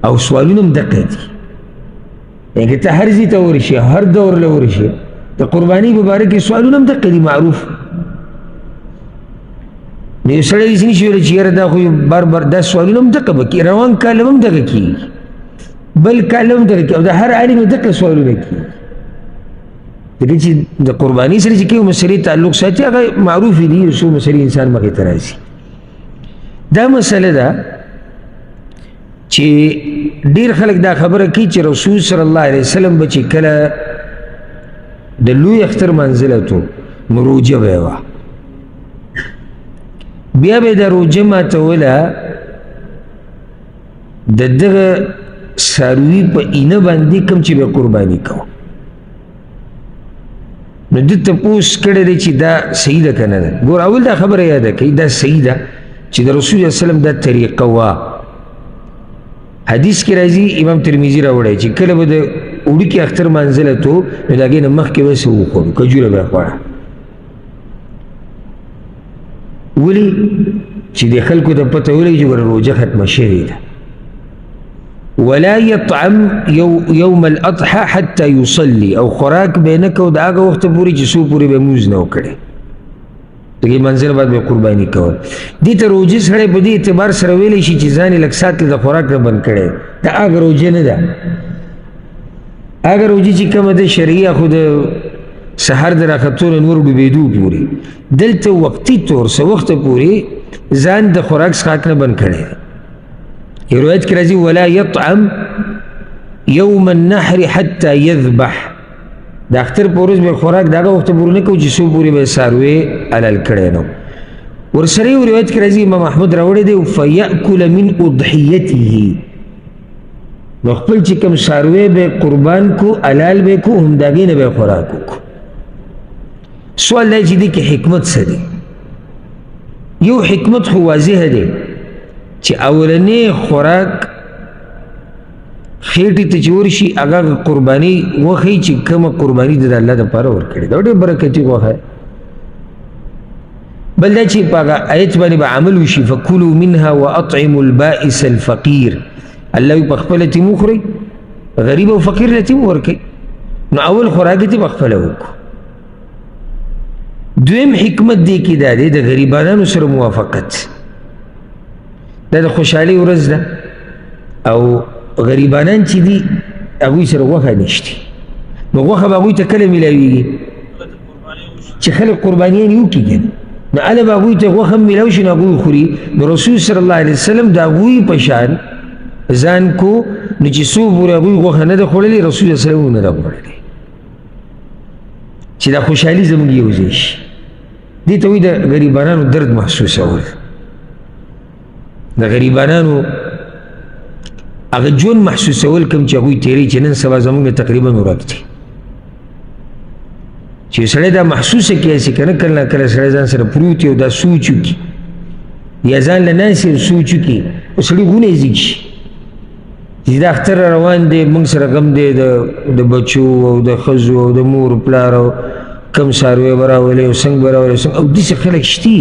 او سوالونه هم دقه دي. یعنې که ته هر ځای ته ورشي هر دور له ورشي د قرباني په باره کې سوالونه هم دقه دي معروف. نو یو سړی داسې نشي ویلی چې یاره دا خو بار بار دا سوالونه هم دقه به کېږي، روان کال هم دقه کېږي، بل کال هم دقه کېږي، او د هر عالم دقه سوالونه کېږي. ځکه چې د قرباني سره چې کوم مسلې تعلق ساتي هغه معروفې دي، یو څو مسلې انسان مخې ته راځي. دا مسله ده چې ډېر خلک دا خبره کوي چې رسول صلی الله علیه وسلم به چې کله د لوی اختر منزله تو نو روجه به یې وه، بیا به یې دا روجه ماتوله د دغه څاروي په اینه باندې کوم چې به قرباني کوه. نو ده تپوس کړی دی چې دا صحیح ده که نه ده. ګوره اول دا خبره یاده کوي دا صحیح ده چې د رسول الله وسلم دا طریقه وه. حدیث کې راځي امام ترمذي راوړی چې کله به د وړوکي اختر منزله تو نو د هغې نه مخکې به څه وخورو، کجوره به یې خوړه. ولې چې د خلکو ته پته ولګي چې ګوره روژه ختمه شوې ده. ولا يطعم يوم الاضحى حتى يصلي، او خوراک به نه کو د هغه وخته پورې چې څو پورې به مونځ نه وکړي، دغې منزل بعد به قرباني کول. دې ته روژې سړی په دې اعتبار سره ویلی شي چې ځان یې لږ ساعت د خوراک نه بند کړی، دا هغه روژې نه ده. هغه روژې چې کومه ده شرعي خو د سحر د راختو نه نور ډوبېدو پورې، دلته وقتي طور څه وخته پورې ځان د خوراک څښاک نه بند کړی. یو روایت کې راځي ولا يطعم يوم النحر حتى يذبح، د اختر په ورځ به خوراک د هغه وخته پورې نه کوو چې څو پورې به یې څاروی حلال کړی نو. ورسره یو روایت کې راځي امام احمد راوړی دی فیأکل من اضحیته، نو خپل چې کوم څاروی به قربان کو حلال به کو هم د هغې نه به یې خوراک وکړو. سوال دی چې دې کې حکمت څه دی؟ یو حکمت خو واضحه دی چې اولنی خوراک خېټې ته چې ورشي هغه قرباني وښیي چې کومه قرباني د الله دپاره ورکړې ده، ډېر برکتي غوښه. بل دا چې په هغه آیت باندې به عمل وشي فکلوا منها واطعموا البائس الفقیر، الله وي په خپله تیم وخورئ، غریب او فقیر له تیم ورکوئ. نو اول خوراک یې په خپله وکړو. دویم حکمت دې کې دا دی د غریبانانو سره موافقت. دا د خوشحالۍ ورځ ده او غریبانان چې دي هغوی سره غوښه نشته، نو غوښه به هغوی ته کله میلاویږي چې خلک قربانیان یې وکړي، نو هله به هغوی ته غوښه هم میلاو شي نو هغوی خوري. نو رسول صلی الله علیه وسلم د هغوی په شان ځان کو، نو چې څو پورې هغوی غوښه نه ده خوړلې رسول الله صلی الله علیه وسلم نه ده خوړلې، چې دا خوشحالي زموږ یو ځای شي. دې ته وایي د غریبانانو درد محسوسول، د غریبانانو هغه ژوند محسوسول کوم چې هغوی تېروي چې نن سبا زموږ تقریبا ورک دي. چې سړی دا محسوسه کړي چې که نه کله نه کله سړی ځان سره پروت یو دا سوچ وکړي یا ځان له ناستې سوچ وکړي، نو سړي غونه یې ځیږي چې دا اختر روان دی، موږ سره غم دی د بچو او د ښځو او د مور پلار او کم څاروی به راولي او څنګه به راولي او داسې خلک شته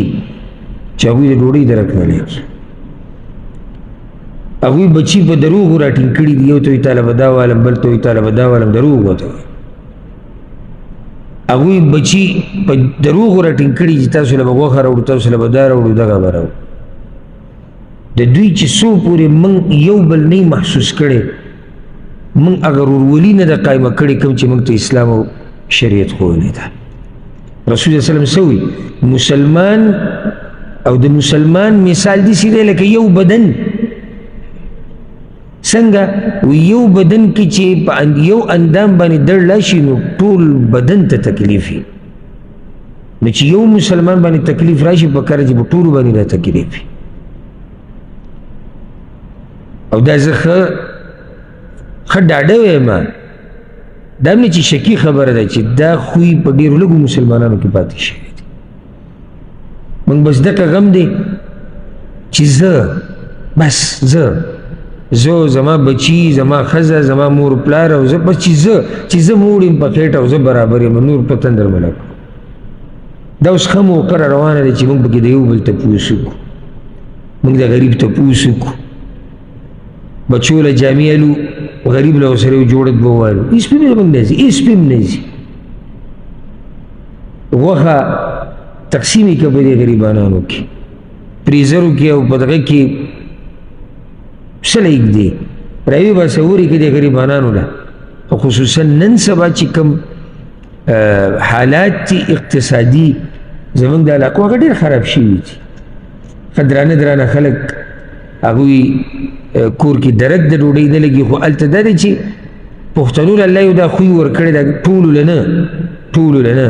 چې هغوی د ډوډۍ درک نه لري. هغوی بچي په دروغو راټینګ کړي دي، یو ته وایي تاله به دا والم، بل ته وایي تاله به دا والم، دروغ ورته وایي. هغوی بچي په دروغو راټینګ کړي چې تاسو له به غوښه راوړو، تاسو له به دا راوړو، دغه به راوړو. د دوی چې څو پورې موږ یو بل نه محسوس کړی، موږ هغه ورورولي نه ده قایمه کړې کوم چې موږ ته اسلام او شریعت ښوولې ده. رسول الله صلی الله علیه وسلم څه وایي؟ مسلمان او د مسلمان مثال داسې دی لکه یو بدن. څنګه؟ یو بدن کې چې په یو اندام باندې دړ راشي نو ټول بدن ته تکلیف وي، نو چې یو مسلمان باندې تکلیف راشي پکار چې په ټولو باندې دا تکلیف وي. او دا زه ښه ډاډه وایم، دا هم نه چې شکي خبره ده چې دا خوی په ډېرو لږو مسلمانانو کې پاتې شوی دی. موږ بس دغه غم دی چې زه زما بچي، زما ښځه، زما مور پلار او زه بس چې زه موړ یم په خېټه او زه برابر یم، نور په تندر مه لګوم. دا اوس ښه موقع روانه دی چې موږ پکې د یو بل تپوس وکړو، موږ د غریب تپوس وکړو، بچو له جامې الو غریب له ورسره یو جوړت به ووایلو هېڅ پې زموږ نه ځي هېڅ پې هم نه ځي غوښه تقسیم یې که په دې غریبانانو کې فریزرو کې او په دغه کې څه له ایږدي راوي باسه اوري که دې غریبانانو له خصوصا نن سبا چې کوم حالات دي اقتصادي زموږ د علاقو هغه ډېر خراب شوي دي ښه درانه خلک هغوی کور کې درک د ډوډۍ نه لګي خو هلته دا دی چې پښتنو له الله یو دا خوی ورکړی دا ټولو له نه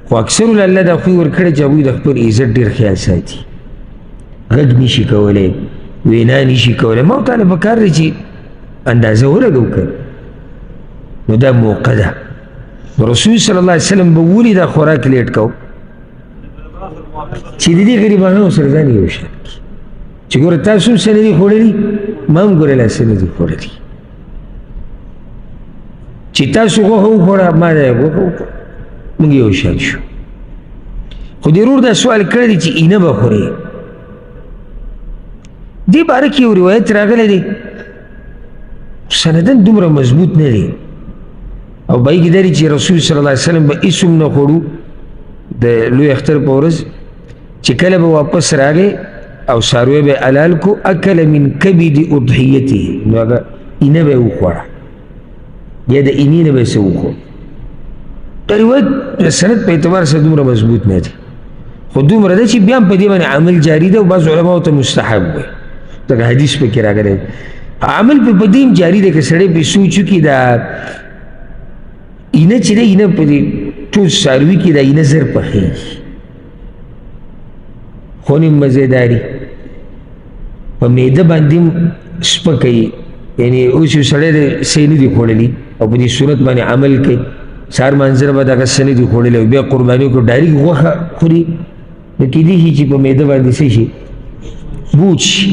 خو اکثرو له الله دا خوی ورکړی چې هغوی د خپل عزت ډېر خیال ساتي غږ نشي کولی وینا نشي کولی ما ورته پکار دی چې اندازه ولګو که نو دا موقع ده رسول صلی الله علیه وسلم به ولې دا خوراک لیټ کو چې د دې غریبانو سره ځان یو شان کړي چې ګوره تاسو هم څه نه دي خوړلي ما هم ګوره لا څه نه دي خوړلي چې تاسو غوښه وخوړه ما دا غوښه وخوړه موږ یو شان شو خو دې ورور دا سوال کړی دی چې اینه به خورې دې باره کې یو روایت راغلی دی سندن دومره مضبوط نه دی او بای کې دی چې رسول صلی الله علیه وسلم به هېڅ هم نه خوړو د لوی اختر په ورځ چې کله به واپس راغی او څاروی به حلال کو اکل من کبد اضحیته نو هغه اینه به یې وخوړه یا د اینې نه به یې څه وخوړ د روایت د سند په اعتبار سره دومره مضبوط نه دی خو دومره ده چې بیا هم په دې باندې عمل جاري ده او بعض علماو ته مستحب وایي دغه حدیث پکې راغلی عمل په دې هم جاري دی که سړی پې سوچ وکړي دا اینه چې دی اینه په دې ټول څاروي کې دا اینه زر پخېږي خو نیم مزېداري په معده باندې هم سپکوي یعنې اوس یو سړی دی څه نه دي خوړلي او په دې صورت باندې عمل کوي سهار مانځره به دغه څه نه دي خوړلي او بیا قرباني وکړو ډایرېکټ غوښه خوري نو کېدای شي چې په معده باندې څه شي بوج شي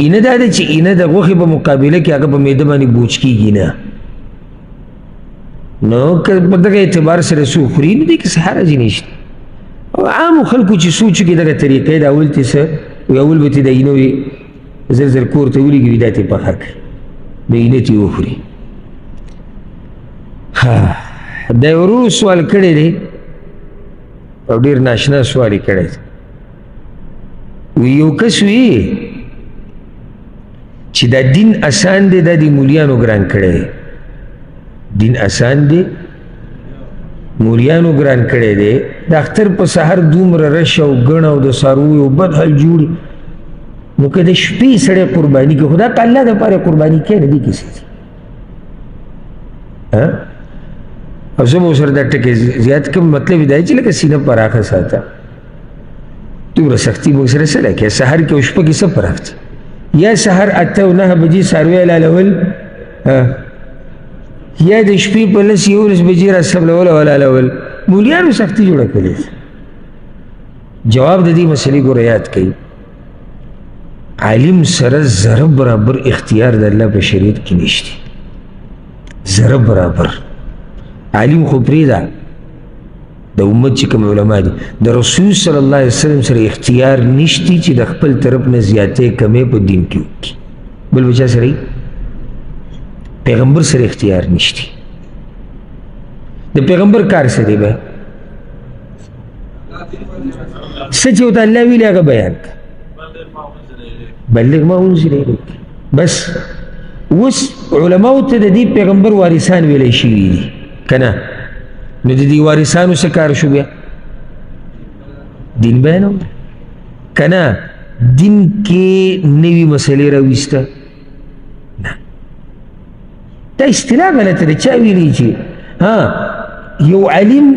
اینه دا دی چې اینه د غوښې په مقابله کې هغه په معده باندې بوج کېږي نه نو که په دغه اعتبار سره څوک خوري نو دې کې څه حرج نشته او عامو خلکو چې سوچ وکړي دغه طریقې د اول ته څه وي اول به تې د اینه وي زر زر کور ته ولېږي دا تې پخه کړي د اینه تې وخوري دا یو ورور سوال کړی دی او ډېر ناشنا سوال یې کړی دی وی یو کس وي چې دا دین اسان دی دا د مولیانو ګران کړی دی دین اسان دی مولیانو ګران کړی دی د اختر په سحر دومره رش او ګڼ او د څارویو بد حال جوړي نو که د شپې سړی قرباني کوي خو دا که الله دپاره قرباني کوي نه دې کیسې دي او زه به ورسره دا ټکې زیات کم مطلب یې دا چې لکه سینه پراخه ساته دومره سختي موږ سره څه لکه سحر کې او شپه کې څه پراخ دي یا سحر 8 او 9 بجې څاروی حلالول یا د شپې په 10 11 بجې راڅبلول او حلالول مولیانو سختي جوړه کړې جواب د دې مسلې ګوره یاد کړئ عالم سره ذره برابر اختیار د الله په شریعت کې نشته ذره برابر عالم خو پرېږده د امت چې کوم علما دي د رسول صلی الله علیه وسلم سره اختیار نشتی چې د خپل طرف نه زیاتې کمې په دین کې وکړي بل بچا سره پیغمبر سره اختیار نشتی د پیغمبر کار څه دی به څه چې ورته الله ویلي هغه بیان بلغ ما انزل الیک بس اوس علماو ته د دې پیغمبر وارثان ویلی شوي دي که نه نو د دې وارثانو څه کار شو بیا دین بیانول که نه دین کې نوي مسلې راویسته نه دا اصطلاح غلطه ده چا ویلي چې یو عالم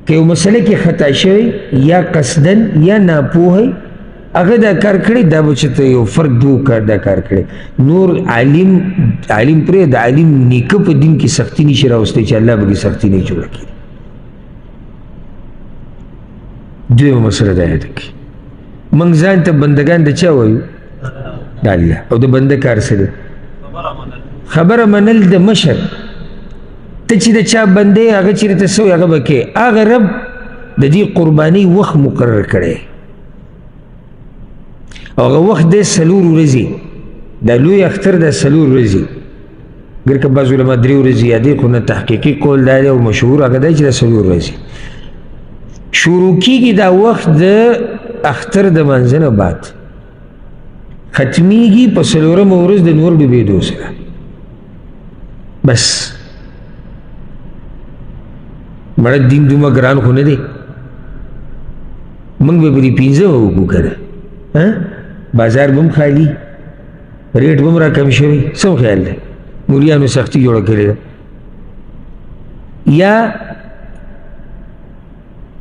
که یو مسله کې خطا شوی یا قصدن یا ناپوهی هغه دا کار کړی دا به چې ته یو فرد دو کار دا کار کړی نور عالم پرې د عالم نیکه په دین کې سختی نشي راوستی چې الله به کې سختی نه جوړه کړي دویمه مسله دا یاده کړي موږ ځان ته بندګان د چا وایو د الله او د بنده کار څه دی خبره منل د مشر ته چې د چا بندې هغه چېرې ته څه وایي هغه به کې هغه رب د دې قربانۍ وخت مقرر کړی او هغه وخت دی 4 ورځې دا لوی اختر د 4 ورځې ګر که بعض علما 3 ورځې یادې خو نه تحقیقي قول دا دی او مشهور هغه دی چې د 4 ورځې شروع کېږي دا وخت د اختر د منځه نه بعد ختمیږي په 4مه ورځ د نور ډوبېدو سره بس مړه دین دومره ګران خو نه دی موږ به پرې 15 وکړو که نه بازار به هم خالي ریټ به هم را کم شوی څه خیال دی مولیانو سختي جوړه کړې ده یا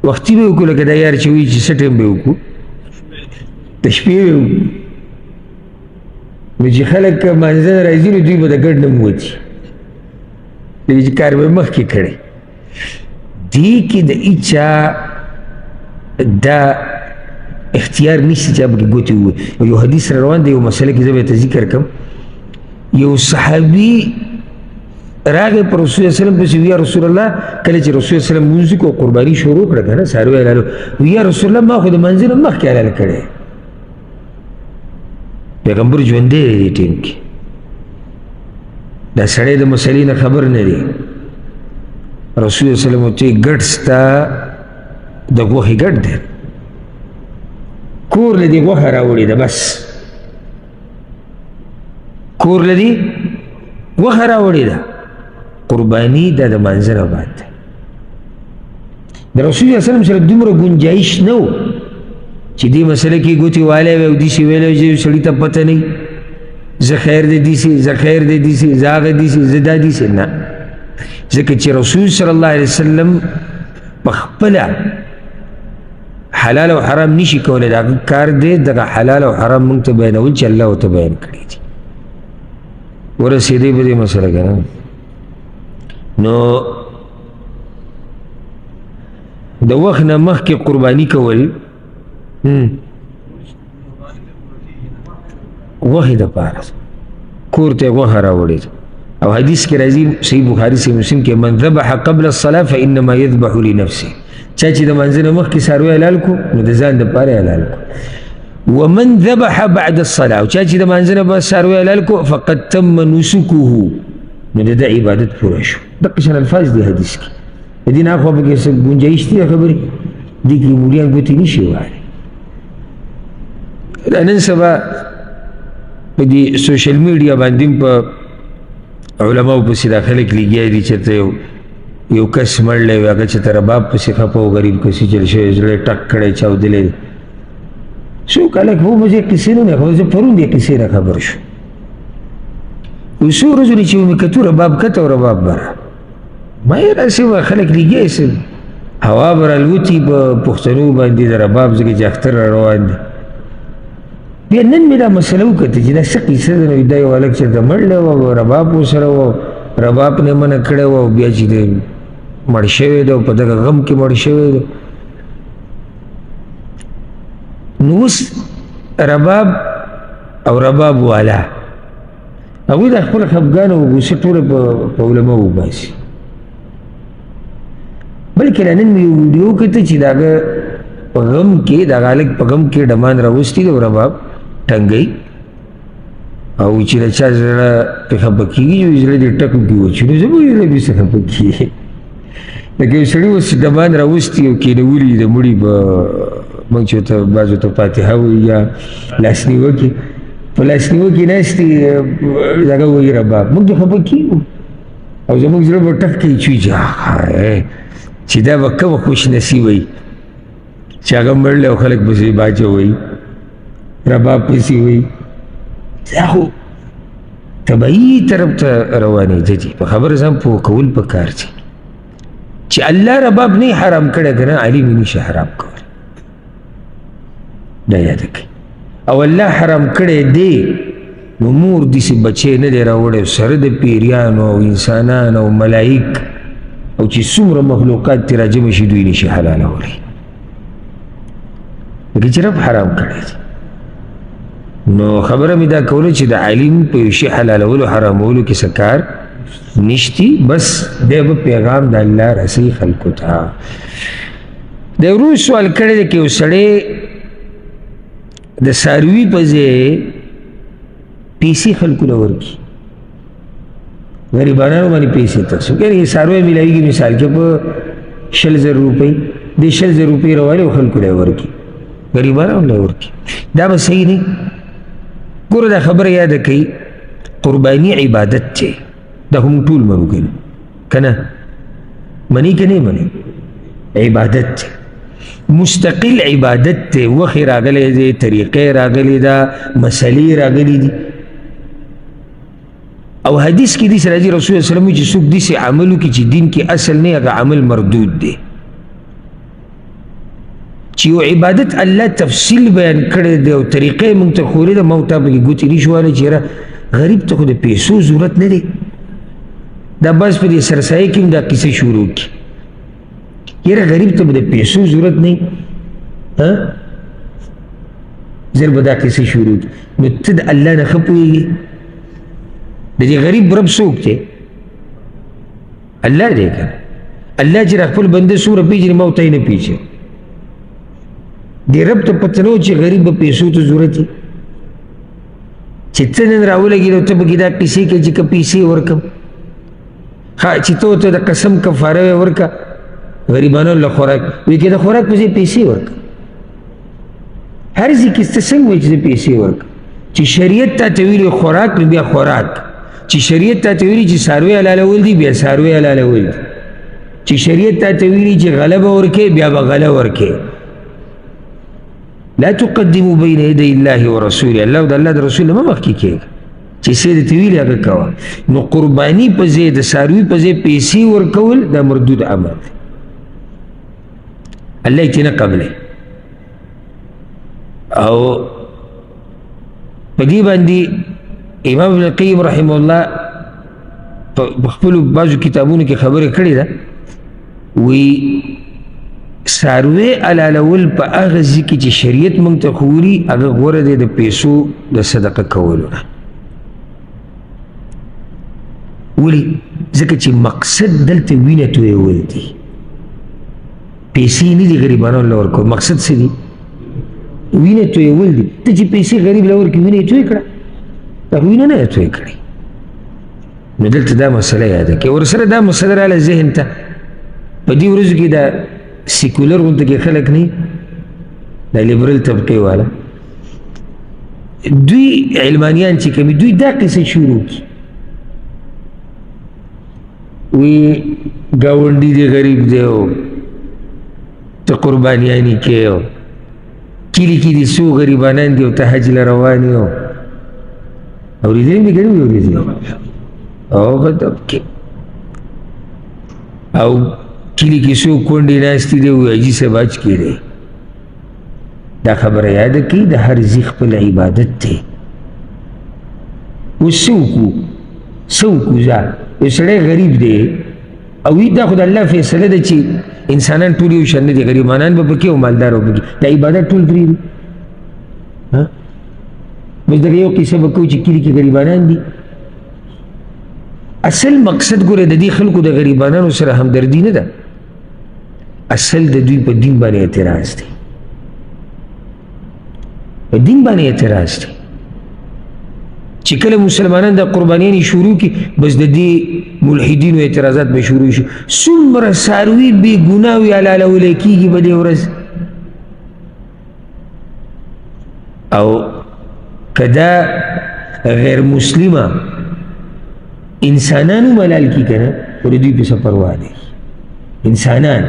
وختي به وکړو لکه دا یار چې وایي چې څه ټایم به وکړو د شپې به وکړو نو چې خلک مانځه نه راځي نو دوی به د ګډ نه موتي لکه چې کار به یې مخکې کړی دې کې د هېچا دا اختیار نشته چې پکې ګوتې ووایي یو حدیث را روان دی یو مسله کې زه به ته ذکر کړم یو صحابي راغی په رسول الله وسلم پسې یا رسول الله کله چې رسول الله وسلم لمونځ وکړو قرباني شروع کړه که نه څاروي حلالو یا رسول الله ما خو د منځه نه مخکې حلال کړی پیغمبر ژوندی دی دې ټیم کې دا سړی د مسلې نه خبر نه دی رسول الله وسلم ورته ګډ ستا د غوښې ګډ دی کور له دې غوښه راوړې ده بس کور له دې غوښه راوړې ده قرباني دا د منځه نه بعد ده د رسول الله وسلم سره دومره ګنجایش نه و چې دې مسله کې ګوتې والی وی او داسې ویلی وي چې سړي ته پته نه وي زه خیر دی داسې زه خیر دی داسې زه هغه داسې زه دا داسې نه ځکه چې رسول صلی الله علیه وسلم په خپله حلال او حرام نشي کولی دا کار دی دغه حلال او حرام موږ ته بیانول چې الله ورته بیان کړي دي ورسېدی به دې مسله که نه نو د وخت نه مخکې قرباني کول غوښې دپاره کور ته یې غوښه راوړې ده او حدیث کې راځي صحیح بخاري صحیح مسلم کې من ذبح قبل الصلاة فإنما يذبح لنفسه چا چې د منځه نه مخکې څاروی حلال کړو نو د ځان دپاره یې حلال کړو ومن ذبح بعد الصلاة او چا چې د منځه نه بعد څاروی حلال کړو فقد تم نسکه نو د ده عبادت پوره شو دقه شان الفاظ دی حدیث کې د دې نه اخوا پکې څه ګنجایش دي خبرې دې کې مولیان ګوتې نشي وهلی نن سبا په دې سوشل میډیا باندې په علماو پسې دا خلک لګیا دي چې ته یو کس مړلی وي هغه چې ته رباب پسې خفه و غریب کسي چل شوی زړه ټک کړی چاودلی څوک هلک خو مزې قصې نه خبر زه پرون دې قصې نه خبر شو څو ورځو چې مې کتو رباب کته او رباب بره ما یې راسې وه خلک لګیا یې هوا به رالوتي په پښتنو باندې د رباب ځکه چې اختر را روان دی بیا نن مې دا مسله وکته چې دا څه قیصه ده نو دا یو هلک چې ته مړلی و او رباب ورسره و رباب نه منع کړی و او بیا چې دی مړ شوی دی او په دغه غم کې مړ شوی دی نو اوس رباب او رباب والا هغوی د خپل خفګان او غوسې ټوله په علماو وباسي بلکې نن مې یو ویډیو وکته چې د هغه په غم کې دغه هلک په غم کې ډمان راوستي دی او رباب ټنګئ او چې د چا زړه پې خفه کېږي یو زړه دې ټکو کې وچي نو زموږ زړه بې څه خفه کېږي لکه یو سړي اوس ډمان راوستي او کېنولي د مړي به موږ چې ورته بعضو ته فاتحه وایي یا لاسنیوکې په لاسنیوکې ناستې دغه وایي رباب موږ دې خفه کېږو او زموږ زړه به ټک کوي چې دا به کومه خوش نصیب وي چې هغه مړلی او خلک پسې باچه وایي رباب پسې وایي دا خو طبعي طرف ته روانېده دي په خبره ځان پوه کول پکار دي چې الله رباب نه حرام کړی که نه علي مې نشي حرام کولی دا یاده کړئ او الله حرام کړی دی نو مور داسې بچی نه دی راوړی سره د پیریانو او انسانان او ملایک او چې څومره مخلوقات ترې راجمع شي دوی نشي حلالولی لکه چې رب حرام کړی دی نو خبره مې دا کوله چې د عالم په یو شي حلالولو حرامولو کې څه کار نشتی بس دی به پیغام د الله رسوي خلکو ته د ورو سوال کړی دی که یو سړی د څاروي په ځای پیسې خلکو له ورکړي، غریبانانو باندې پیسې تقسیم کړي. یعنې څاروی میلاویږي مثال کې په 100,000 روپۍ، دې 100,000 روپۍ راوالي او خلکو له ورکړي، غریبانو له ورکړي. دا به صحیح نه. ګوره دا خبره یاده کوي، قرباني عبادت دی، دا هم ټول منو که نه؟ منی که نه منی؟ عبادت دی، مستقل عبادت دی. وخت راغلی دی، طریقې راغلی ده، مسلې راغلی دي. او حدیث کې داسې راځي رسول الله صلی الله علیه وسلم چې څوک داسې عمل وکړي چې دین کې اصل نه، هغه عمل مردود دی. چې یو عبادت الله تفصیل بیان کړی دی او طریقې موږ ته ښودلې ده، ما ته پکې ګوتې نشي وهلی چې یاره غریب ته خو د پیسو ضرورت نه دی. دا بس په دې سرسایه کې هم دا کیسې شروع کړي، یاره غریب ته به د پیسو ضرورت نه، زر به دا کیسې شروع کړي. نو ته د الله نه ښه پوهېږي د دې غریب رب څوک دی؟ الله دی که نه؟ الله چې خپل بنده څومره پېژني ما ورته یې نه پېژني. دې رب ته پته نه و چې غریب به پیسو ته ضرورت وي، چې ته نن راولګېد او ته پکې دا کیسې کوې چې که پیسې ورکړم، چې ته ورته د قسم کفاره ورکړه غریبانو له خوراک، وایي که د خوراک په ځای پیسې ورکړه. هر ځای کې ته څنګه وایي چې زه پیسې ورکړم؟ چې شریعت تا ته ویلي خوراک نو بیا خوراک، چې شریعت تا ته ویلي چې څاروی حلالول دي بیا څاروی حلالول دي، چې شریعت تا ته ویلي چې غله به ورکې بیا به غله ورکې. لا تقدموا بین یدی الله ورسوله، الله او د الله د رسول نه مه مخکې کېږه، چې څه درته ویلي هغه کوه. نو قرباني په ځای د څاروي په ځای پیسې ورکول دا مردود عمل دی، الله یې ترې نه قبلوي. او په دې باندې امام ابن القیم رحمه الله په خپلو بعضو کتابونو کې خبرې کړې ده، وی څاروی حلالول په هغه ځای کې چې شریعت موږ ته ښوولي هغه غوره دی د پیسو د صدقه کولو نه. ولې؟ ځکه چې مقصد دلته وینه تویول دي، پیسې نه دي غریبانو له ورکول. مقصد څه دي؟ وینه تویول دي. ته چې پیسې غریب له ورکړي وینه یې توی کړه، هغه وینه نه یې توی کړې. نو دلته دا مسله یاده کړئ. ورسره دا مسله راغله ذهن ته، په دې ورځو کې دا سیکولر غونته کې خلک نه، دا لیبرل طبقې والا دوی علمانیان چې کوي دوی دا قصې شروع کړي، وی ګاونډي دی غریب دی او ته قربانیانې کې، او کلي کې دي څو غریبانان دي او ته حج له روان یې. اورېدلي مې ګڼې وې اورېدلي هغه طبقې، او کلی کې څو کونډې ناستې دي او حاجي صاحب حج کې دی. دا خبره یاده کړئ د هر ځای خپل عبادت دی. اوس څه وکړو یو سړی غریب دی او وی دا خو د الله فیصله ده چې انسانان ټول یو شان نه دي، غریبانان به پکې او مالدار به پکې، دا عبادت ټول پرېږدي. بس دغه یو قصه به کوو چې کلي کې غریبانان دي. اصل مقصد ګوره د دې خلکو د غریبانانو سره همدردي نه ده، اصل د دوی په دین باندې اعتراض دی، په دین باندې اعتراض دی. چې کله مسلمانان د قربانیانې شروع کړي بس د دې ملحدینو اعتراضات به شروع شي. څومره څاروي بې ګناه حلالولی کېږي په دې ورځ، او که دا غیر مسلمه انسانانو ملال کی که نه ورې دوی پسې پروا دی انسانان.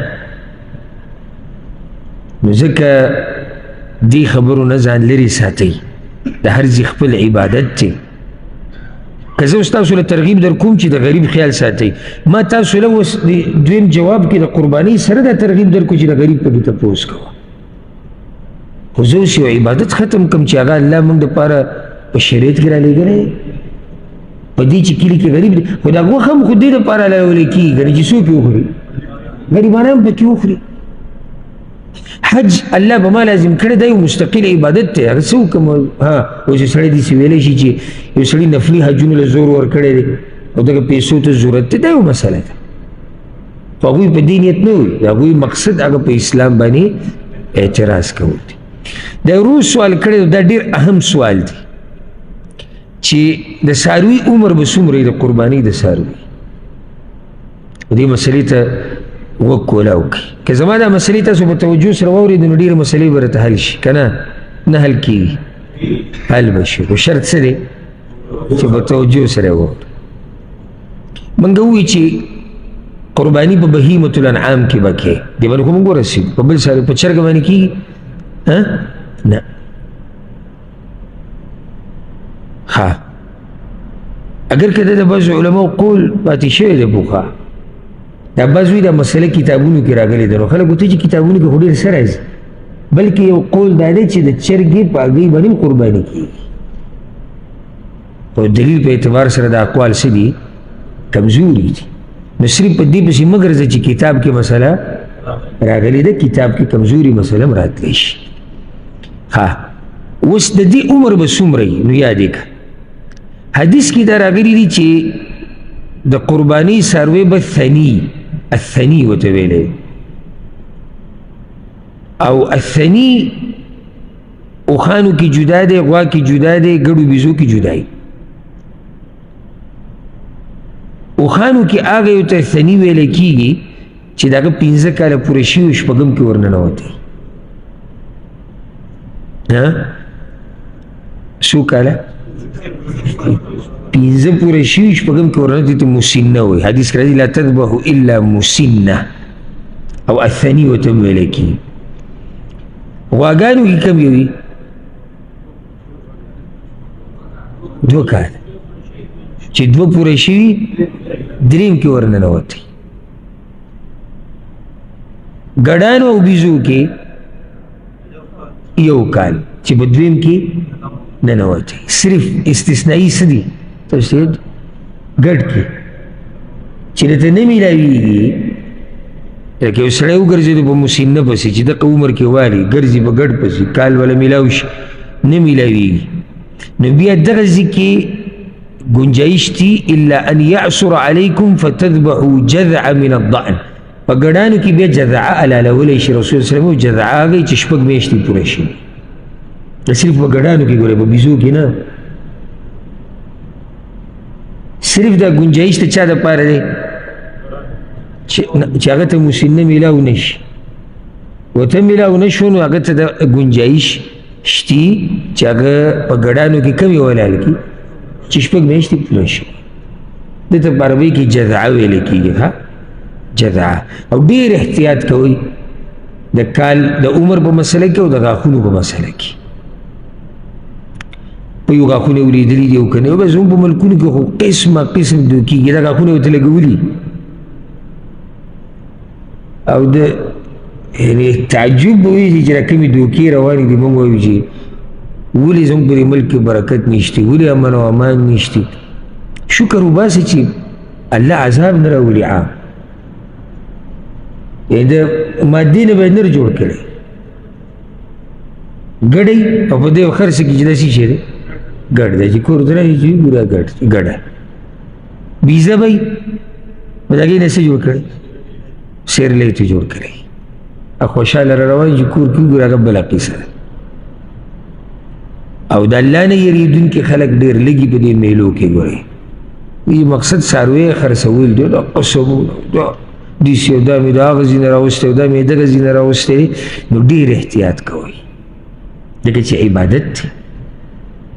نو ځکه دې خبرو نه ځان لرې ساتئ، د هر ځای خپل عبادت دی. که زه اوس تاسو له ترغیب در کوم چې د غریب خیال ساتئ، ما تاسو له اوس دویم جواب کې د قربانۍ سره دا ترغیب در کو چې د غریب په دې تپوس کوه. خو زه اوس یو عبادت ختم کړم چې هغه الله موږ دپاره په شریعت کې رالیږلی په دې چې کلي کې غریب دی، خو دا غوښه هم خو دې دپاره حلالولی کېږي که نه چې څوک یې وخوري، غریبانان هم پکې وخوري. حج الله به ما لازم کړی دا یو مستقل عبادت دی، هغه څه وکړم؟ اوس یو سړی داسې ویلی شي چې یو سړي نفلي حجونو له زور ورکړی دی او دغه پیسو ته ضرورت دی، دا یو مسله ده. خو هغوی په دې نیت نه وي، د هغوی مقصد هغه په اسلام باندې اعتراض کول دی. دا ورو سوال کړی دا ډېر اهم سوال دی چې د څاروي عمر به څومره وي د قربانۍ د څاروي دې مسلې ته غوږ کولا وکړي که زما دا مسلې تاسو په توجه سره واورېدو نو ډېرې مسلې به راته حل شي که نه نه حل کېږي حل به شي خو شرط څه دی چې په توجه سره یې واورو موږ ووایو چې قرباني په بهیمة الانعام کې به کوې دې باندې خو موږ ورسېږو په بل څاروي په چرګ باندې کېږي نه ها اگر که د بعضو علماو قول پاتې شوی دی پوخا دا بعض وایي دا مسله کتابونو کې راغلې ده نو خلک ورته چې کتابونو کې خو ډېر څه راځي بلکې یو قول دا دی چې د چرګې په هګۍ باندې هم قرباني کېږي او دلیل په اعتبار سره د اقوال څه دي کمزوري دي نو صرف په دې پسې مه ګرځه چې کتاب کې مسله راغلې ده کتاب کې کمزوري مسله هم راتلی شي ها اوس د دې عمر به څومره وي نو یاد یې کړه حدیث کې دا راغلی دي چې د قربانۍ څاروی به الثني ورته ویلی او الثني اوښانو کې جدا دی غوا کې جدا دی ګډو بیزو کې جدا دی اوښانو کې هغه یو ته ثني ویلی کېږي چې د هغه 15 کاله پوره شوي شپږم کې ورننوتی څو کاله 15 پوره شوي شپږم کې ورننوتی ته مسنه وایي حدیث کې راځي لا تذبحو الا مسنه او الثني ورته هم ویلی کېږي غواګانو کې کم وي 2 کاله چې 2 پوره شوي دریم کې ورننوتی ګډانو او بیزو کې 1 کال چې په دویم کې ننوتی صرف استثنایی څه دي تاسو ګډ کې چې درته نه میلاویږي لکه یو سړی وګرځېدو په مسنه پسې چې دغه عمر کې والي ګرځي په ګډ پسې کال والا میلاو شي نه میلاویږي نو بیا دغه ځای کې گنجائش تھی الا ان يعصر عليكم فتذبحوا جذع من الضأن په ګډانو کې بیا جذعه حلالولی شي رسول صلی الله علیه وسلم جذعه هغه چې شپږ میاشتې پوره شي صرف په ګډانو کې ګوره په بیزو کې نه صرف دا گنجائش ته چا دپاره دی چې هغه ته مسنه میلاو نه شي ورته میلاو نه شو نو هغه ته د گنجائش شتي چې هغه په ګډانو کې کم یې ولال کړي چې شپږ میاشتې پوره شي دې ته په عربۍ کې جذعه ویلی کېږي ها جذعه او ډېر احتیاط کوئ د کال د عمر په مسله کې او د غاښونو په مسله کې په یو غاښونه یې ولیدلي دي او که نه بس زموږ په ملکونو کې خو قسمه قسم دوه کېږي دا غاښونه یې ورته لګولي او د یعنې تعجب به وي چې را کومې دوکې روانې دي موږ وایو چې ولې زموږ په دې ملک کې برکت نشته ولې امن او امان نشته شکر وباسئ چې الله عذاب نه راولي عام یعنې د مادې نه به یې نر جوړ کړی ګډی او په دې خرڅ کې چې داسې شی دی ګډ دی چې کور ته راشي چې ګوره ګډه بیزه به یې په د هغې نه څه جوړ کړی سیرلی ته جوړ کړی او خوشحاله را روان چې کور کې وګوره هغه بله قیصه ده او د الله نه یریدونکي خلک ډېر لږي په دې میلو کې ګورئ وی مقصد څاروی خرڅول دی دا قسمونه داسې او دا مې د هغه ځای نه راوستی او دا مې دغه ځای نه راوستی دی نو ډېر احتیاط کوئ ځکه چې عبادت دی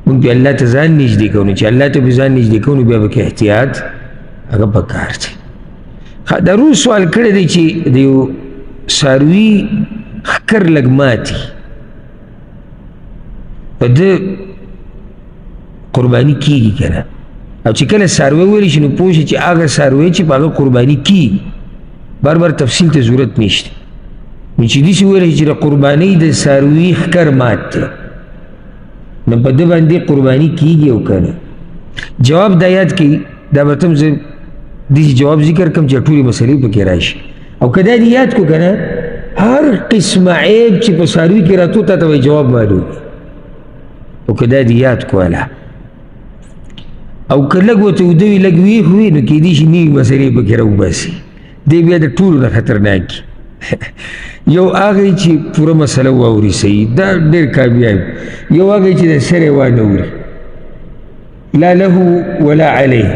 مونږ پې الله ته ځان نږدې کوو نو چې الله ته پې ځان نږدې کوو نو بیا پکې احتیاط هغه پکار دی دا روز سوال کړی دی چې د یو څاروي ښکر لږ ماتي په ده قرباني کېږي که نه او چې کله څاروی ویلی شي نو پوه شي چې هغه څاروی چې په هغه قرباني کېږي بار بار تفصیل ته ضرورت نشته نو چې داسې ویلی چې د قربانۍ د څاروي ښکر مات دی نو په ده باندې قرباني کېږي او که نه جواب دا یاد کړئ دا به ته هم زه داسې جواب ذکر کړم چې ټولې مسلې پکې راشي او که دا دې یاد کړو که نه هر قسمه عیب چې په څاروي کې راتلو تا ته به جواب معلوم او که دا دې یاد کړو او که لږ ورته اوده وي لږ ویښ وي نو کېدای شي نوي مسلې پکې راوباسي دی بیا د ټولو نه خطرناک یو هغه چې پوره مسله واوري صحیح دا ډېر کامیاب یو هغه چې د سره وانه اوري لا له ولا علیه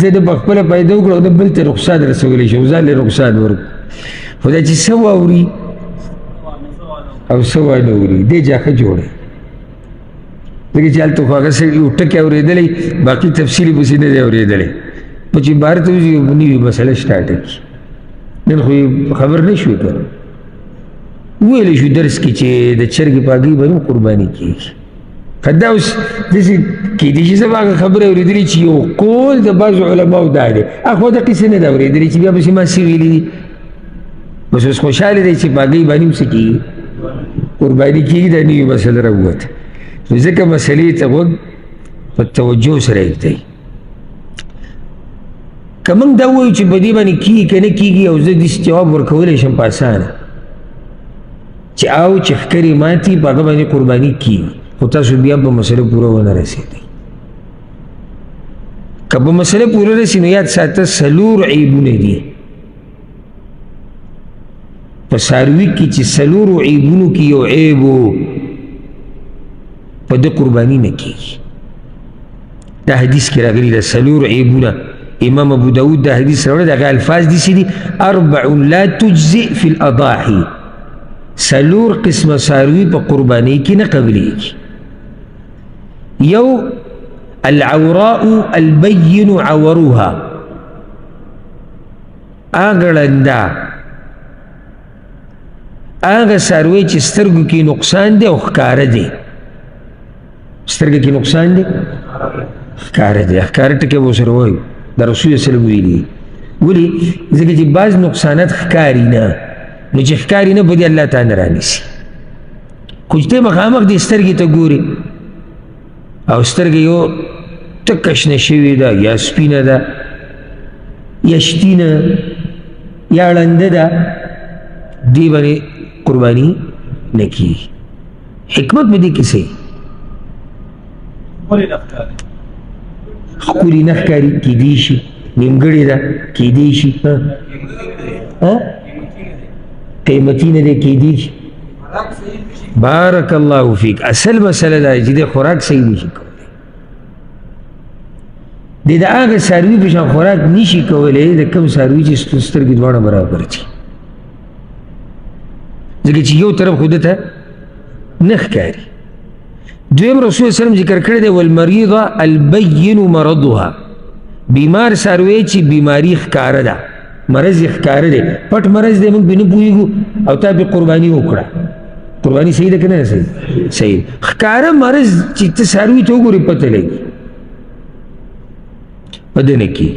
ده د خپله پیدا وکړه او د بل ته رخصت رسولی شي او ځان له رخصت ورکړو خو دا چې څه واوري او څه وانه اوري دې جاښه جوړی ځکه چې هلته خو هغه سړي یو ټکی اورېدلی باقي تفصیلي پسې نه دی اورېدلی په چې بهر ته وځي نوې مسله سټارټه کړي نن خو خبر نه شوې که وویلی شو درس کې چې د چرګې په هګۍ به هم قرباني کېږي که دا اوس داسې کېدای شي زه به هغه خبرې اورېدلې چې یو قول د بعضو علماو دا دی اخوا د قصې نه ده اورېدلې چې بیا پسې ما څه ویلي دي بس اوس خوشحاله دی چې په هګۍ باندې هم څه کېږي قرباني کېږي دا نوې مسله راووته نو ځکه مسلې ته غوږ په توجه سره ایږدئ که موږ دا ووایو چې په دې باندې کېږي که نه کېږي او زه داسې جواب ورکولی شم په اسانه چې او چې ښکرې ماتي په هغه باندې قرباني کېږي خو تاسو بیا په مسله پوره ونه رسېدئ که په مسله پوره رسي نو یاد ساته څلور عیبونه دي په څاروي کې چې څلورو عیبونو کې یو عیب و په ده قرباني نه کېږي دا حدیث کې راغلي ده څلور عیبونه امام ابو داود دا حدیث راوړی دغه الفاظ داسې دي اربع لا تجزئ فی الاضاحي څلور قسمه څاروي په قربانۍ کې نه قبلیږي یو العوراء البین عورها هغه ړنده هغه څاروی چې سترګو کې نقصان دی او ښکاره دی سترګو کې نقصان دی ښکاره دی ښکاره ټکی به ورسره وایو دا رسول وسلم ویلي ولې ځکه چې بعض نقصانات ښکاري نه نو چې ښکاري نه په دې الله تعالی نه رانیسي خو چې ته مخامخ دې سترګې ته ګورې او سترګې یو تکه شنه شوې ده یا سپینه ده یا شتینه یا ړنده ده دې باندې قرباني نه کېږي حکمت په دې کې څه ښکلي نه ښکاري کېدی شي نیمګړې ده کېدی شي قیمتي نه دی کېدی شي بارک الله فیک اصل مسله دا چې د خوراک صحیح نشي کولی د هغه څاروي په شان خوراک نشي کولی د کوم څاروي چې سترګې دواړه برابر دي ځکه چې یو طرف خو ده ته نه ښکاري دویم رسول وسلم ذکر کړی دی والمریضه البین مرضها بیمار څاروی چې بیماري ښکاره ده مرض یې ښکاره دی پټ مرض دی موږ پرې نه پوهېږو او تا پرې قرباني وکړه قرباني صحیح ده که نه صحیح صحیح ښکاره مرض چې ته څاروي ته وګورې پته لګي په ده نه کېږي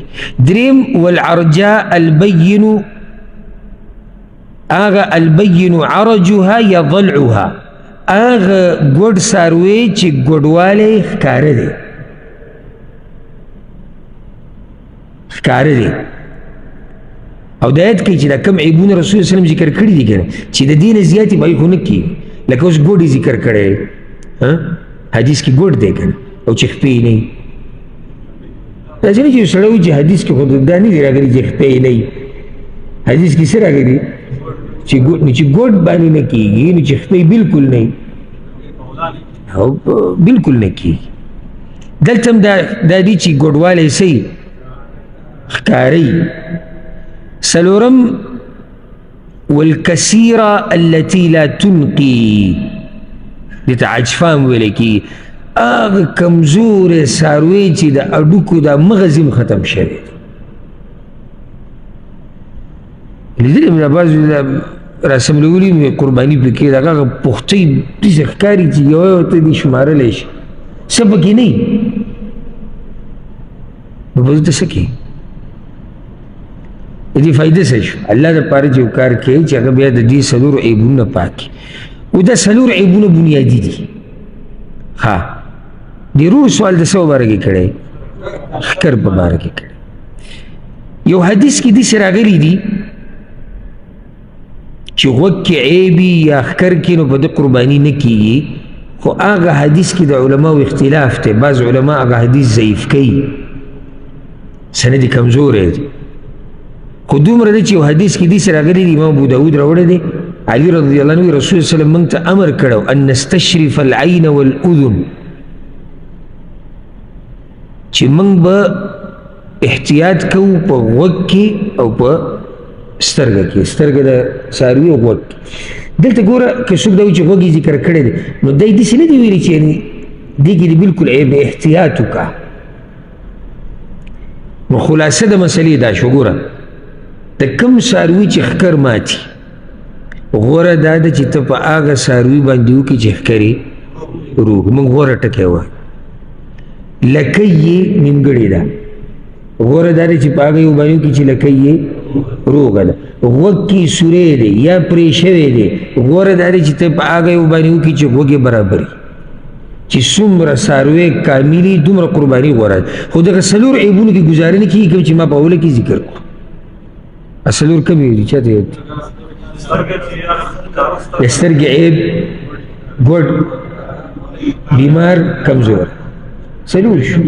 دریم والعرجاء البین هغه البین عرجها یا ضلعها هغه ګوډ څاروی چې ګوډوالی ښکاره دی ښکاره دی او د آیت کې چې دا کوم عیبونه رسول وسلم ذکر کړي دي که نه چې د دې نه زیاتې به خو نه کېږي لکه اوس ګوډ یې ذکر کړی حدیث کې ګوډ دی که نه او چې خپې یې نه وي داسې نه چې یو سړی وي چې حدیث کې خو دا نه دي راغلي چې خپې یې نه وي حدیث کې څه راغلي چې ګوډ باندې نه کېږي نو چې خپې بالکل نه وي او بالکل نه کېږي دلته هم دا دي چې ګوډوالی صحیح ښکاري سلورم والکثیره التي لا تنقي دې ته عجفام ویلی کېږي هغه کمزورې څاروی چې د هډوکو دا مغز هم ختم شوی لیدلی مې دا بعضو راسملولي مې قرباني پرې کېږي هغه پختۍ داسې ښکاري چې یو یو ته دې شمارلی شي څه پکې نه وي نو په دلته څه کېږي د دې فایده څه شو الله دپاره چې یو کار کوي چې هغه بیا د دې څلورو عیبونو نه پاک کړي او دا څلور عیبونه بنیادي دي ها د رور سوال د څه په باره کې کړی ښکر په باره کې کړی یو حدیث کې داسې راغلي دي چې غوږ کې عیبي یا ښکر کې نو په ده قرباني نه کېږي خو هغه حدیث کې د علماو اختلاف دی بعض علما هغه حدیث ضعیف کوي سند یې کمزوری دی خو دومره دی چې یو حدیث کې داسې راغلی دی، امام ابو داود راوړی دی، علي رضی الله عنه رسول صلی الله علیه وسلم موږ ته امر کړی ان نستشرف العین والاذن، چې موږ به احتیاط کوو په غوږ کې او په سترګه کې، سترګه د څاروي او غوږ کې. دلته ګوره که څوک دا وایي چې غوږ یې ذکر کړی دی، نو دی داسې نه دی ویلي چې یعنې دې کې دې بالکل عیب دی، احتیاط وکړه. نو خلاصه د مسلې دا شو، ګوره د کوم څاروي چې ښکر ماتي غوره دا ده چې ته په هغه څاروي باندې وکړې چې ښکر یې روغ. موږ غوره ټکی وایو. لکۍ یې نیمګړې ده، غوره دا ده چې په هغه یو باندې وکړې چې لکۍ یې روغه ده. غوږ کې سوری دی یا پرې شوی دی، غوره دا ده چې ته په هغه یو باندې وکړې چې غوږ یې برابر وي. چې څومره څاروی کاملي دومره قرباني غوره ده. خو دغه څلور عیبونو کې ګزاره نه کېږي کوم چې ما په اوله کې ذکر کړو. څلور کوم یې دي؟ چاته یاد دي؟ د سترګې عیب، ګوډ، بیمار، کمزور، څلور شو.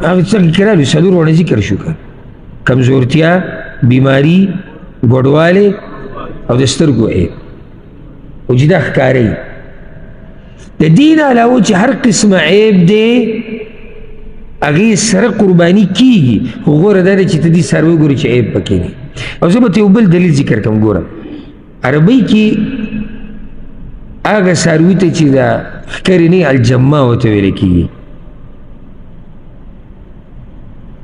هغه څنګه کې راغلي څلور ونه ذکر شو که کمزورتیا، بیماری، ګوډوالی او د سترګو عیب او چې دا ښکاري. د دې نه علاوه چې هر قسمه عیب دی هغې سره قرباني کېږي، خو غوره دا ده چې ته دې څاروی ګورې چې عیب پکې دی. او زه به ته یو بل دلیل ذکر کړم. ګوره عربۍ کې هغه څاروي ته چې دا ښکرې نه الجمه ورته ویل کېږي،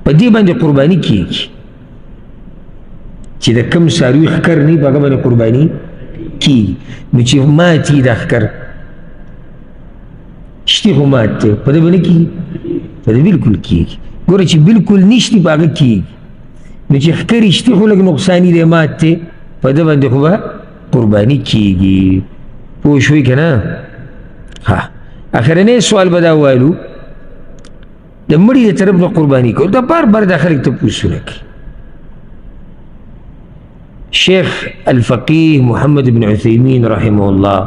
په دې باندې قرباني کېږي چې د کوم څاروي ښکر نه په هغه باندې قرباني کېږي. نو چې ماتي دا ښکر شتي خو مات دی، په دې باندې کېږي؟ په دې بالکل کېږي. ګوره چې بالکل نشتي په هغه کېږي. نو چې ښکر شتي خو لږ نقصاني دی، مات دی، په دې باندې خو به قرباني کېږي. پوه شوي که نه؟ ها اخرنی سوال به دا وویلو د مړي د طرف نه قرباني کول، دا بار بار دا خلک تپوسونه کوي. شیخ الفقیه محمد بن عثیمین رحمه الله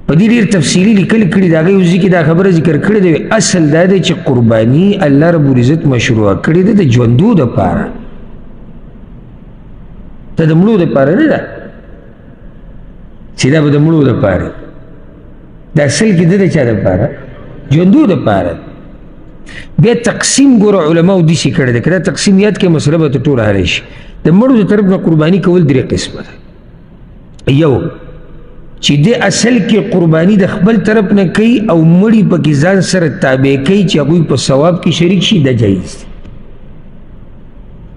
په دې ډېر تفصیلي لیکل کړي د هغې وزي کې دا خبره ذکر کړې ده. اصل دا دی چې قرباني الله رب العزت مشروع کړې ده د ژوندو دپاره، ته د مړو دپاره نه ده چې دا به د مړو دپاره، دا اصل کې ده د چا دپاره؟ ژوندو دپاره. بیا تقسیم ګوره علماو داسې کړی ده، که دا تقسیم یاد کړې مسله به ته ټوله حلی شي. د مړو د طرف نه قرباني کول درې قسمه ده. یو چې د اصل کې قرباني د خپل طرف نه کوي او مړي پکې ځان سره تابع کوي چې هغوی په ثواب کې شریک شي، دا جایز دی.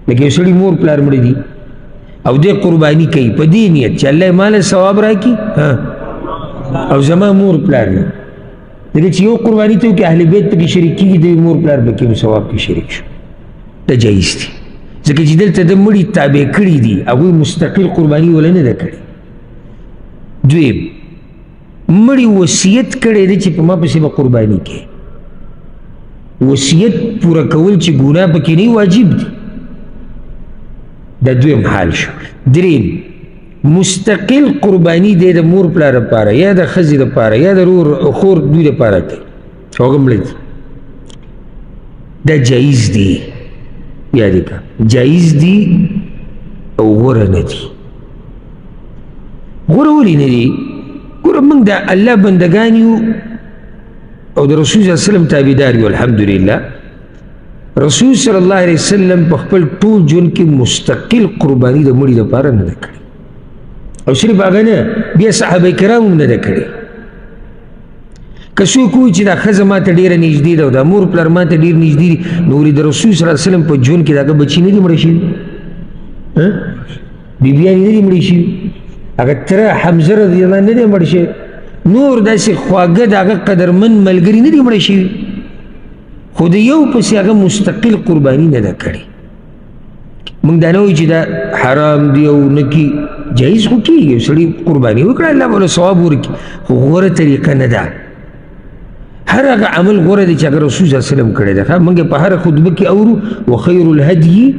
لکه یو سړي مور پلار مړي دي او دی قرباني کوي په دې نیت چې الله یې ماله ثواب راکړي او زما مور پلار دی. لکه چې یو قرباني ته وکړي اهل بیت پکې شریک کېږي، د مور پلار پکې هم ثواب کې شریک شو، دا جایز دی. ځکه چې دلته د مړي تابع کړي دي، هغوی مستقل قرباني وله نه ده کړې. دویم مړي وصیت کړی دی چې په ما پسې به قرباني کوي، وصیت پوره کول چې ګناه پکې نه واجب دی، دا دویم حال شو. دریم مستقل قرباني دی د مور پلار دپاره یا د ښځې دپاره یا د رور خور دوی دپاره کوي، هغه مړه دي، دا جایز دی. یاد یې کړه جایز دی او غوره نه دي. غوره ولې نه دي؟ ګوره موږ د الله بندګان یو او د رسول صلی الله علیه وسلم تابعدار یو. الحمدلله رسول صلی الله علیه وسلم په خپل ټول ژوند کې مستقل قرباني د مړي دپاره نه ده کړې، او صرف هغه نه، بیا صحابه کرام هم نه ده کړې. که څوک وایي چې دا ښځه ما ته ډېره نږدې ده او دا مور پلار ما ته ډېر نږدې دي، نو ولې د رسول صلی الله علیه وسلم په ژوند کې د هغه بچي نه دي مړه شوي؟ بیبیانې نه دي مړې شوي؟ هغه تره حمزه رضی الله عنه نه دی مړ شوی؟ نور داسې خواږه د هغه قدرمن ملګري نه دي مړه شوي؟ خو د یو پسې هغه مستقل قرباني نه ده کړې. موږ دا نه وایو چې دا حرام دی او نه کي، جایز خو کېږي، سړي قرباني وکړه الله به له ثواب ورکړي، خو غوره طریقه نه ده. هر هغه عمل غوره دی چې هغه رسول صلی الله علیه وسلم کړی ده. موږ په هره خطبه کې اورو وخیر الهدي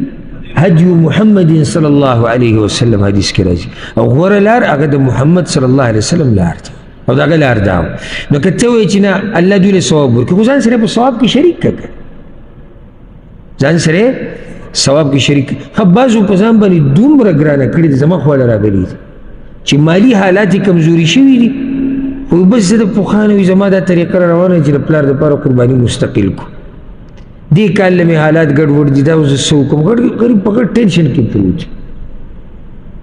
هدي محمد صلی الله علیه وسلم حدیث کې راځي، او غوره لار هغه د محمد صلی الله علیه وسلم لار ده، او د هغه لار دا و. نو که ته وایې چې نه الله دوی له ثواب ورکړي، خو ځان سره په ثواب کې شریک کړه، ځان سره ثواب کې شریک. بعضو په ځان باندې دومره ګرانه کړي دي زما خواله راغلي دي چې مالي حالات یې کمزوري شوي دي، خو بس زه د پوخانه وي زما دا طریقه را روانه چې د پلار دپاره قرباني مستقل کو. دې کال مې حالات ګډوډ دي، دا اوس زه څه وکړم؟ غریب په غټ ټینشن کې پروت.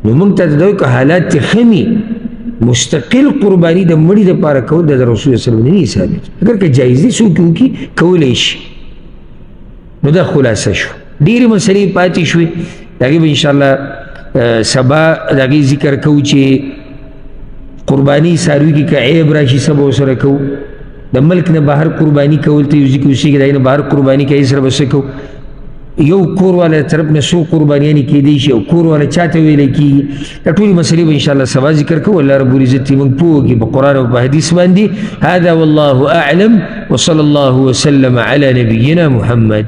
نو موږ ته دا وایي که حالات یې ښه وي مستقل قرباني د مړي دپاره کول د رسول صلی الله علیه وسلم نه ثابت. اگر که جایز دي څوک یې وکړي کولی شي. نو دا خلاصه شو. ډېرې مسلې پاتې شوې، د هغې به انشاءالله سبا د هغې ذکر کوو چې قرباني څاروي کې که عیب راشي څه به ورسره کوو. د ملک نه بهر قرباني کول ته یو ځای کې اوسېږي، د هغې نه بهر قرباني کوي سره به څه کوو. یو کور والا طرف نه څو قربانیانې کېدی شي او کور والا چاته ویلی کېږي. دا ټولې مسلې به انشاءالله سبا ذکر کوو. الله رب العزت دې موږ پوه کړي په قرآن او په حدیث باندې. هذا والله اعلم وصلى الله وسلم على نبينا محمد.